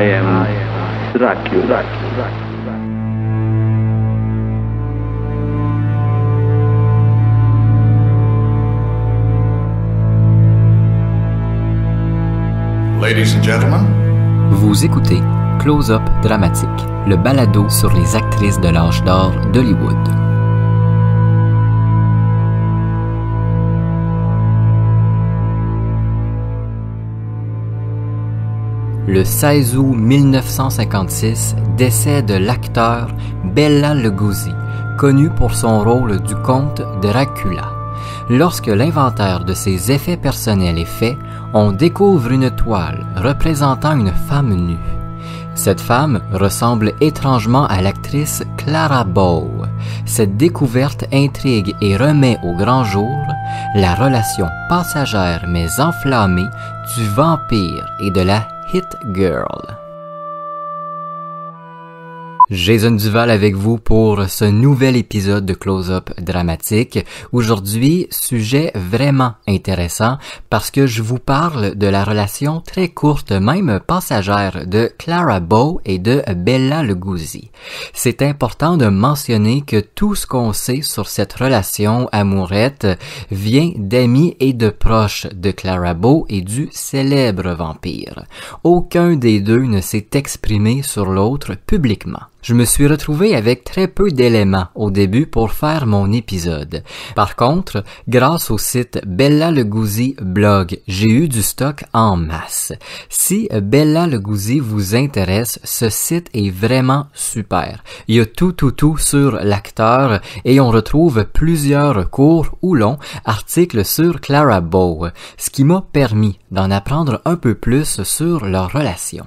I am Dracula. Ladies and gentlemen. Vous écoutez Close-Up Dramatique, le balado sur les actrices de l'âge d'or d'Hollywood. Le 16 août 1956 décède l'acteur Bela Lugosi, connu pour son rôle du comte Dracula. Lorsque l'inventaire de ses effets personnels est fait, on découvre une toile représentant une femme nue. Cette femme ressemble étrangement à l'actrice Clara Bow. Cette découverte intrigue et remet au grand jour la relation passagère mais enflammée du vampire et de la Hit Girl. Jason Duval avec vous pour ce nouvel épisode de Close-Up Dramatique. Aujourd'hui, sujet vraiment intéressant parce que je vous parle de la relation très courte, même passagère, de Clara Bow et de Bela Lugosi. C'est important de mentionner que tout ce qu'on sait sur cette relation amourette vient d'amis et de proches de Clara Bow et du célèbre vampire. Aucun des deux ne s'est exprimé sur l'autre publiquement. Je me suis retrouvé avec très peu d'éléments au début pour faire mon épisode. Par contre, grâce au site Bela Lugosi Blog, j'ai eu du stock en masse. Si Bela Lugosi vous intéresse, ce site est vraiment super. Il y a tout sur l'acteur et on retrouve plusieurs courts ou longs articles sur Clara Bow, ce qui m'a permis d'en apprendre un peu plus sur leur relation.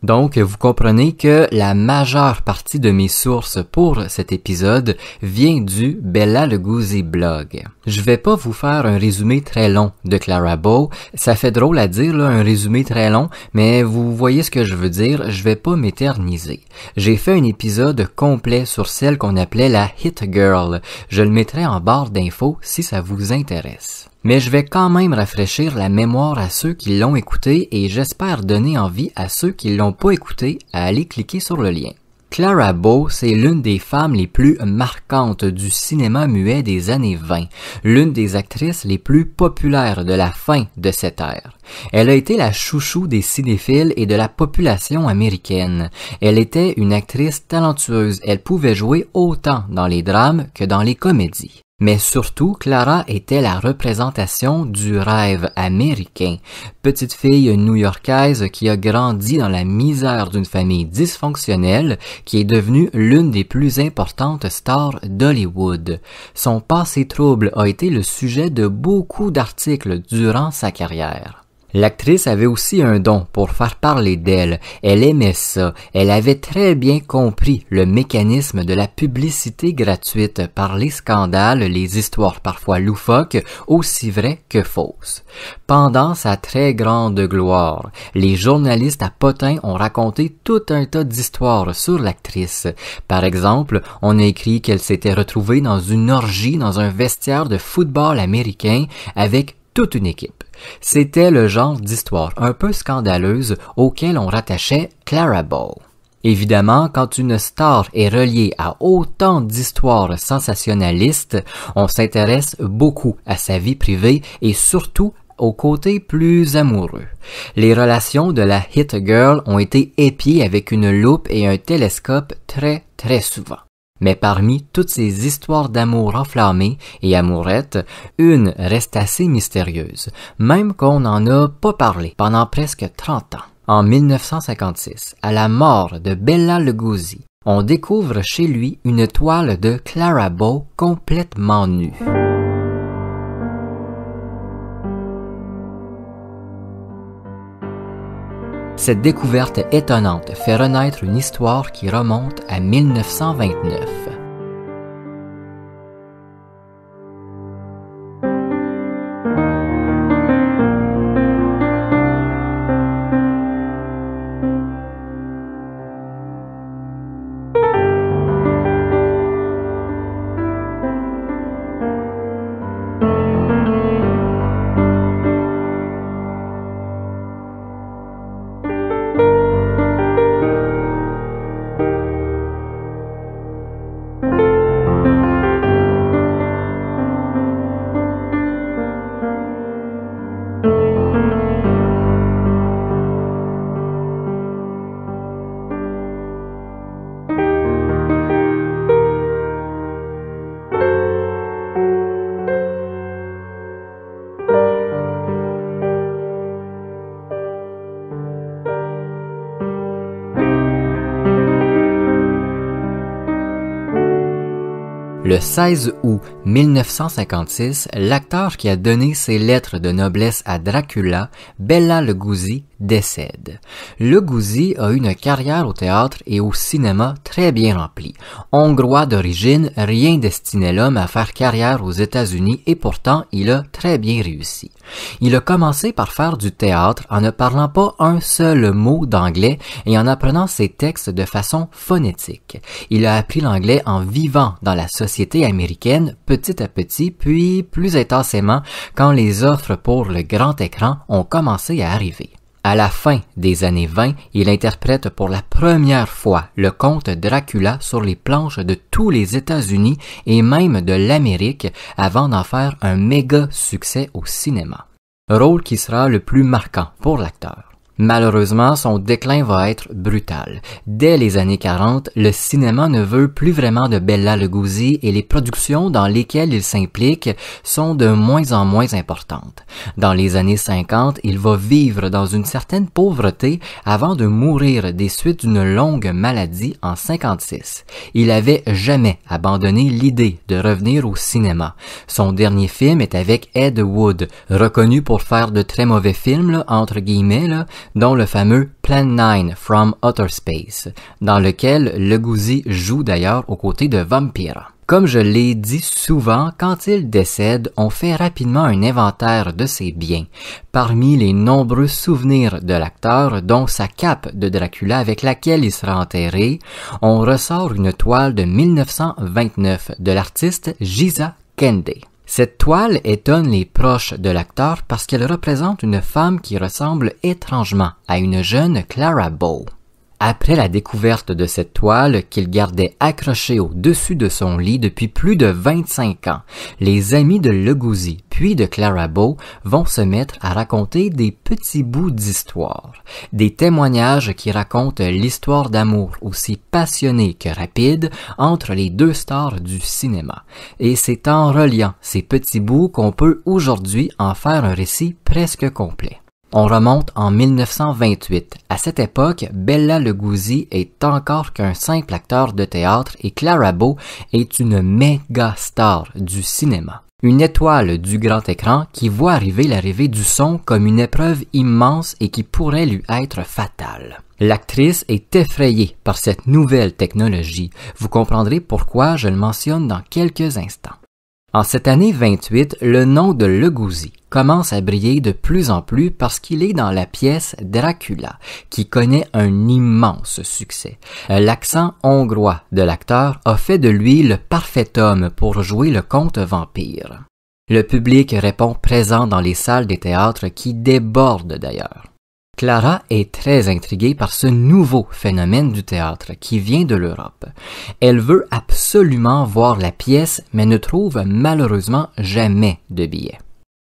Donc, vous comprenez que la majeure partie de mes sources pour cet épisode vient du Bela Lugosi blog. Je vais pas vous faire un résumé très long de Clara Bow. Ça fait drôle à dire, là, un résumé très long, mais vous voyez ce que je veux dire, je vais pas m'éterniser. J'ai fait un épisode complet sur celle qu'on appelait la Hit Girl. Je le mettrai en barre d'infos si ça vous intéresse. Mais je vais quand même rafraîchir la mémoire à ceux qui l'ont écouté et j'espère donner envie à ceux qui l'ont pas écouté à aller cliquer sur le lien. Clara Bow, c'est l'une des femmes les plus marquantes du cinéma muet des années 20, l'une des actrices les plus populaires de la fin de cette ère. Elle a été la chouchou des cinéphiles et de la population américaine. Elle était une actrice talentueuse, elle pouvait jouer autant dans les drames que dans les comédies. Mais surtout, Clara était la représentation du rêve américain. Petite fille new-yorkaise qui a grandi dans la misère d'une famille dysfonctionnelle, qui est devenue l'une des plus importantes stars d'Hollywood. Son passé trouble a été le sujet de beaucoup d'articles durant sa carrière. L'actrice avait aussi un don pour faire parler d'elle. Elle aimait ça. Elle avait très bien compris le mécanisme de la publicité gratuite par les scandales, les histoires parfois loufoques, aussi vraies que fausses. Pendant sa très grande gloire, les journalistes à potins ont raconté tout un tas d'histoires sur l'actrice. Par exemple, on a écrit qu'elle s'était retrouvée dans une orgie dans un vestiaire de football américain avec toute une équipe. C'était le genre d'histoire un peu scandaleuse auquel on rattachait Clara Bow. Évidemment, quand une star est reliée à autant d'histoires sensationnalistes, on s'intéresse beaucoup à sa vie privée et surtout au côté plus amoureux. Les relations de la Hit Girl ont été épiées avec une loupe et un télescope très souvent. Mais parmi toutes ces histoires d'amour enflammées et amourettes, une reste assez mystérieuse, même qu'on n'en a pas parlé pendant presque 30 ans. En 1956, à la mort de Bela Lugosi, on découvre chez lui une toile de Clara Bow complètement nue. Cette découverte étonnante fait renaître une histoire qui remonte à 1929. Le 16 août 1956, l'acteur qui a donné ses lettres de noblesse à Dracula, Bela Lugosi, décède. Lugosi a une carrière au théâtre et au cinéma très bien remplie. Hongrois d'origine, rien destinait l'homme à faire carrière aux États-Unis et pourtant il a très bien réussi. Il a commencé par faire du théâtre en ne parlant pas un seul mot d'anglais et en apprenant ses textes de façon phonétique. Il a appris l'anglais en vivant dans la société américaine petit à petit, puis plus intensément quand les offres pour le grand écran ont commencé à arriver. À la fin des années 20, il interprète pour la première fois le comte Dracula sur les planches de tous les États-Unis et même de l'Amérique avant d'en faire un méga succès au cinéma. Rôle qui sera le plus marquant pour l'acteur. Malheureusement, son déclin va être brutal. Dès les années 40, le cinéma ne veut plus vraiment de Bela Lugosi et les productions dans lesquelles il s'implique sont de moins en moins importantes. Dans les années 50, il va vivre dans une certaine pauvreté avant de mourir des suites d'une longue maladie en 56. Il avait jamais abandonné l'idée de revenir au cinéma. Son dernier film est avec Ed Wood, reconnu pour faire de très mauvais films, entre guillemets, dont le fameux Plan 9 from Outer Space, dans lequel Lugosi joue d'ailleurs aux côtés de Vampira. Comme je l'ai dit souvent, quand il décède, on fait rapidement un inventaire de ses biens. Parmi les nombreux souvenirs de l'acteur, dont sa cape de Dracula avec laquelle il sera enterré, on ressort une toile de 1929 de l'artiste Gisa Kende. Cette toile étonne les proches de l'acteur parce qu'elle représente une femme qui ressemble étrangement à une jeune Clara Bow. Après la découverte de cette toile qu'il gardait accrochée au-dessus de son lit depuis plus de 25 ans, les amis de Lugosi puis de Clara Bow vont se mettre à raconter des petits bouts d'histoire, des témoignages qui racontent l'histoire d'amour aussi passionnée que rapide entre les deux stars du cinéma. Et c'est en reliant ces petits bouts qu'on peut aujourd'hui en faire un récit presque complet. On remonte en 1928. À cette époque, Bela Lugosi est encore qu'un simple acteur de théâtre et Clara Bow est une méga star du cinéma. Une étoile du grand écran qui voit arriver l'arrivée du son comme une épreuve immense et qui pourrait lui être fatale. L'actrice est effrayée par cette nouvelle technologie. Vous comprendrez pourquoi je le mentionne dans quelques instants. En cette année 28, le nom de Lugosi commence à briller de plus en plus parce qu'il est dans la pièce Dracula, qui connaît un immense succès. L'accent hongrois de l'acteur a fait de lui le parfait homme pour jouer le comte vampire. Le public répond présent dans les salles des théâtres qui débordent d'ailleurs. Clara est très intriguée par ce nouveau phénomène du théâtre qui vient de l'Europe. Elle veut absolument voir la pièce mais ne trouve malheureusement jamais de billets.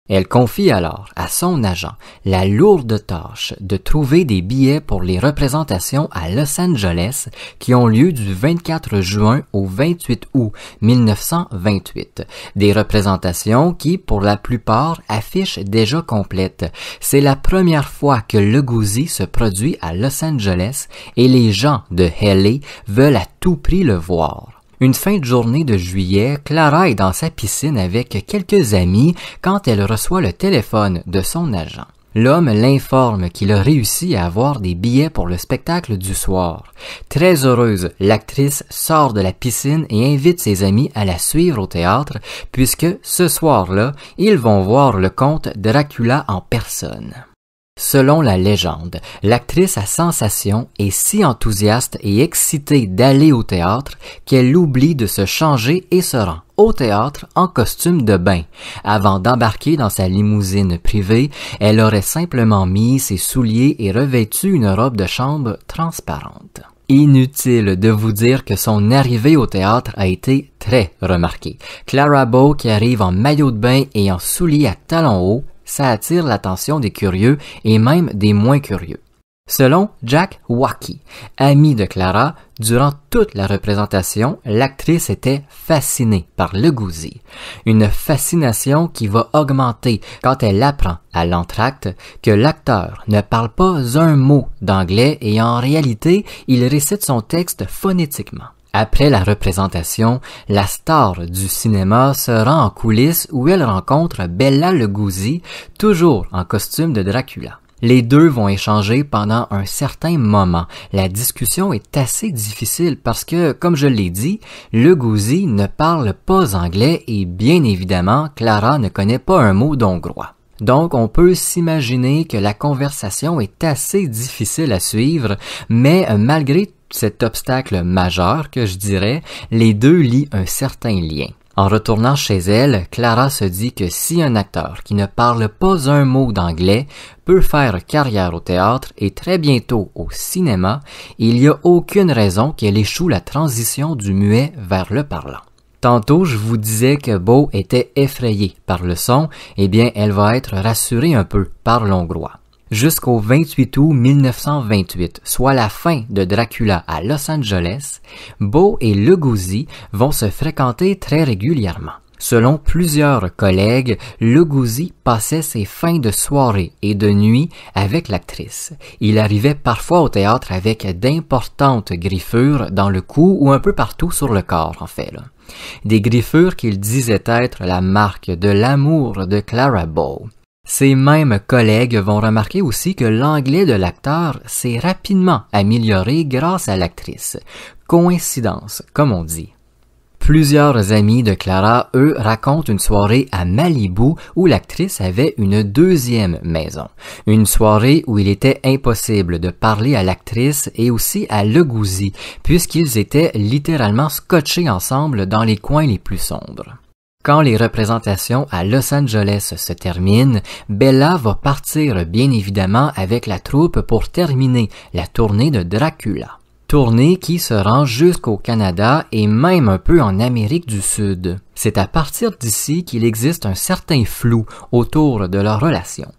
Elle confie alors à son agent la lourde tâche de trouver des billets pour les représentations à Los Angeles qui ont lieu du 24 juin au 28 août 1928. Des représentations qui, pour la plupart, affichent déjà complètes. C'est la première fois que Lugosi se produit à Los Angeles et les gens de LA veulent à tout prix le voir. Une fin de journée de juillet, Clara est dans sa piscine avec quelques amis quand elle reçoit le téléphone de son agent. L'homme l'informe qu'il a réussi à avoir des billets pour le spectacle du soir. Très heureuse, l'actrice sort de la piscine et invite ses amis à la suivre au théâtre puisque ce soir-là, ils vont voir le comte Dracula en personne. Selon la légende, l'actrice à sensation est si enthousiaste et excitée d'aller au théâtre qu'elle oublie de se changer et se rend au théâtre en costume de bain. Avant d'embarquer dans sa limousine privée, elle aurait simplement mis ses souliers et revêtu une robe de chambre transparente. Inutile de vous dire que son arrivée au théâtre a été très remarquée. Clara Bow qui arrive en maillot de bain et en souliers à talons hauts, ça attire l'attention des curieux et même des moins curieux. Selon Jack Wacky, ami de Clara, durant toute la représentation, l'actrice était fascinée par Lugosi. Une fascination qui va augmenter quand elle apprend à l'entracte que l'acteur ne parle pas un mot d'anglais et en réalité, il récite son texte phonétiquement. Après la représentation, la star du cinéma se rend en coulisses où elle rencontre Bela Lugosi, toujours en costume de Dracula. Les deux vont échanger pendant un certain moment. La discussion est assez difficile parce que, comme je l'ai dit, Lugosi ne parle pas anglais et bien évidemment, Clara ne connaît pas un mot d'hongrois. Donc, on peut s'imaginer que la conversation est assez difficile à suivre, mais malgré cet obstacle majeur que je dirais, les deux lient un certain lien. En retournant chez elle, Clara se dit que si un acteur qui ne parle pas un mot d'anglais peut faire carrière au théâtre et très bientôt au cinéma, il n'y a aucune raison qu'elle échoue la transition du muet vers le parlant. Tantôt, je vous disais que Beau était effrayée par le son, eh bien, elle va être rassurée un peu par l'hongrois. Jusqu'au 28 août 1928, soit la fin de Dracula à Los Angeles, Beau et Lugosi vont se fréquenter très régulièrement. Selon plusieurs collègues, Lugosi passait ses fins de soirée et de nuit avec l'actrice. Il arrivait parfois au théâtre avec d'importantes griffures dans le cou ou un peu partout sur le corps, en fait. Des griffures qu'il disait être la marque de l'amour de Clara Bow. Ces mêmes collègues vont remarquer aussi que l'anglais de l'acteur s'est rapidement amélioré grâce à l'actrice. Coïncidence, comme on dit. Plusieurs amis de Clara, eux, racontent une soirée à Malibu où l'actrice avait une deuxième maison. Une soirée où il était impossible de parler à l'actrice et aussi à Lugosi, puisqu'ils étaient littéralement scotchés ensemble dans les coins les plus sombres. Quand les représentations à Los Angeles se terminent, Bela va partir bien évidemment avec la troupe pour terminer la tournée de Dracula. Tournée qui se rend jusqu'au Canada et même un peu en Amérique du Sud. C'est à partir d'ici qu'il existe un certain flou autour de leur relation.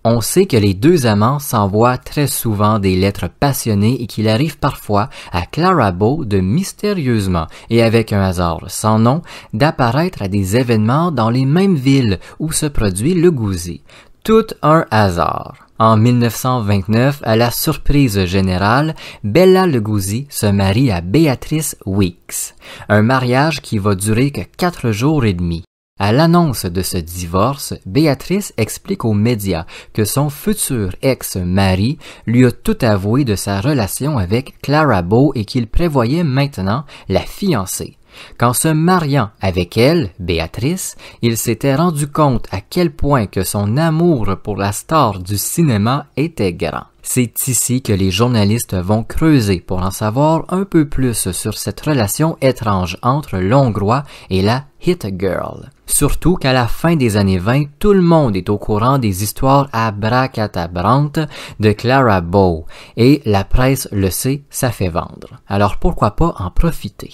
On sait que les deux amants s'envoient très souvent des lettres passionnées et qu'il arrive parfois à Clara Bow de mystérieusement et avec un hasard sans nom d'apparaître à des événements dans les mêmes villes où se produit Lugosi. Tout un hasard. En 1929, à la surprise générale, Bela Lugosi se marie à Beatrice Weeks. Un mariage qui va durer que 4 jours et demi. À l'annonce de ce divorce, Béatrice explique aux médias que son futur ex-mari lui a tout avoué de sa relation avec Clara Bow et qu'il prévoyait maintenant la fiancer. Qu'en se mariant avec elle, Béatrice, il s'était rendu compte à quel point que son amour pour la star du cinéma était grand. C'est ici que les journalistes vont creuser pour en savoir un peu plus sur cette relation étrange entre l'Hongrois et la Hit Girl. Surtout qu'à la fin des années 20, tout le monde est au courant des histoires abracadabrantes de Clara Bow et la presse le sait, ça fait vendre. Alors pourquoi pas en profiter?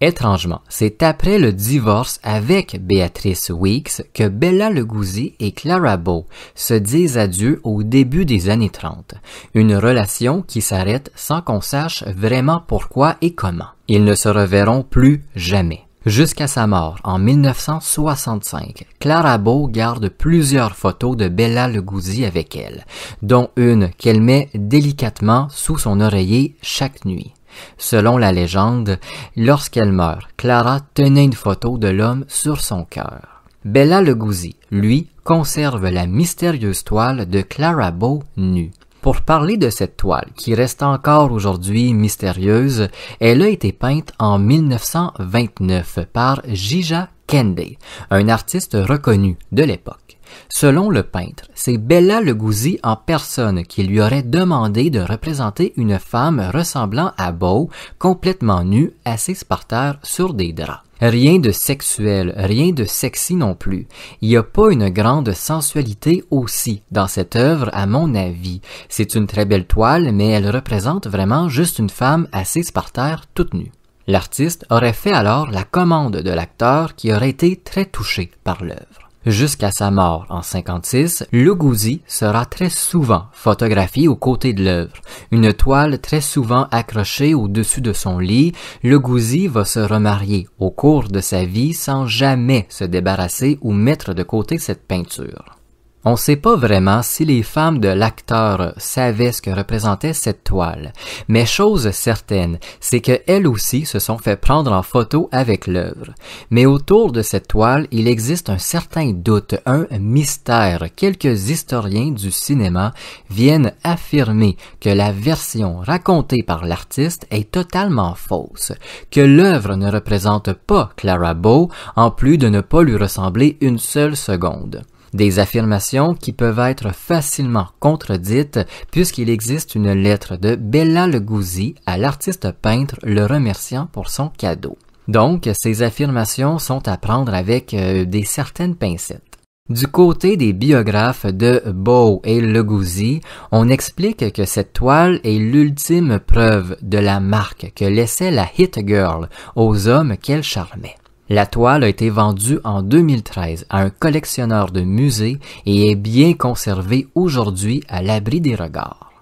Étrangement, c'est après le divorce avec Beatrice Weeks que Bela Lugosi et Clara Bow se disent adieu au début des années 30. Une relation qui s'arrête sans qu'on sache vraiment pourquoi et comment. Ils ne se reverront plus jamais. Jusqu'à sa mort en 1965, Clara Bow garde plusieurs photos de Bela Lugosi avec elle, dont une qu'elle met délicatement sous son oreiller chaque nuit. Selon la légende, lorsqu'elle meurt, Clara tenait une photo de l'homme sur son cœur. Bela Lugosi, lui, conserve la mystérieuse toile de Clara Bow nue. Pour parler de cette toile, qui reste encore aujourd'hui mystérieuse, elle a été peinte en 1929 par Jija Kende, un artiste reconnu de l'époque. Selon le peintre, c'est Bela Lugosi en personne qui lui aurait demandé de représenter une femme ressemblant à Bow, complètement nue, assise par terre sur des draps. Rien de sexuel, rien de sexy non plus. Il n'y a pas une grande sensualité aussi dans cette œuvre à mon avis. C'est une très belle toile, mais elle représente vraiment juste une femme assise par terre toute nue. L'artiste aurait fait alors la commande de l'acteur qui aurait été très touché par l'œuvre. Jusqu'à sa mort en 1956, Lugosi sera très souvent photographié aux côtés de l'œuvre. Une toile très souvent accrochée au-dessus de son lit, Lugosi va se remarier au cours de sa vie sans jamais se débarrasser ou mettre de côté cette peinture. On ne sait pas vraiment si les femmes de l'acteur savaient ce que représentait cette toile, mais chose certaine, c'est qu'elles aussi se sont fait prendre en photo avec l'œuvre. Mais autour de cette toile, il existe un certain doute, un mystère. Quelques historiens du cinéma viennent affirmer que la version racontée par l'artiste est totalement fausse, que l'œuvre ne représente pas Clara Bow, en plus de ne pas lui ressembler une seule seconde. Des affirmations qui peuvent être facilement contredites puisqu'il existe une lettre de Bela Lugosi à l'artiste peintre le remerciant pour son cadeau. Donc, ces affirmations sont à prendre avec des certaines pincettes. Du côté des biographes de Bow et Lugosi, on explique que cette toile est l'ultime preuve de la marque que laissait la Hit Girl aux hommes qu'elle charmait. La toile a été vendue en 2013 à un collectionneur de musée et est bien conservée aujourd'hui à l'abri des regards.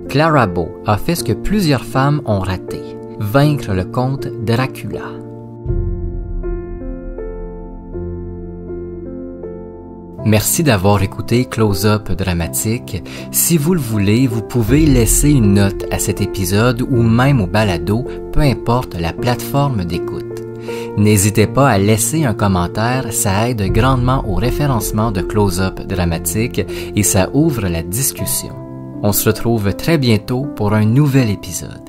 Clara Bow a fait ce que plusieurs femmes ont raté, vaincre le comte Dracula. Merci d'avoir écouté Close-Up Dramatique. Si vous le voulez, vous pouvez laisser une note à cet épisode ou même au balado, peu importe la plateforme d'écoute. N'hésitez pas à laisser un commentaire, ça aide grandement au référencement de Close-Up Dramatique et ça ouvre la discussion. On se retrouve très bientôt pour un nouvel épisode.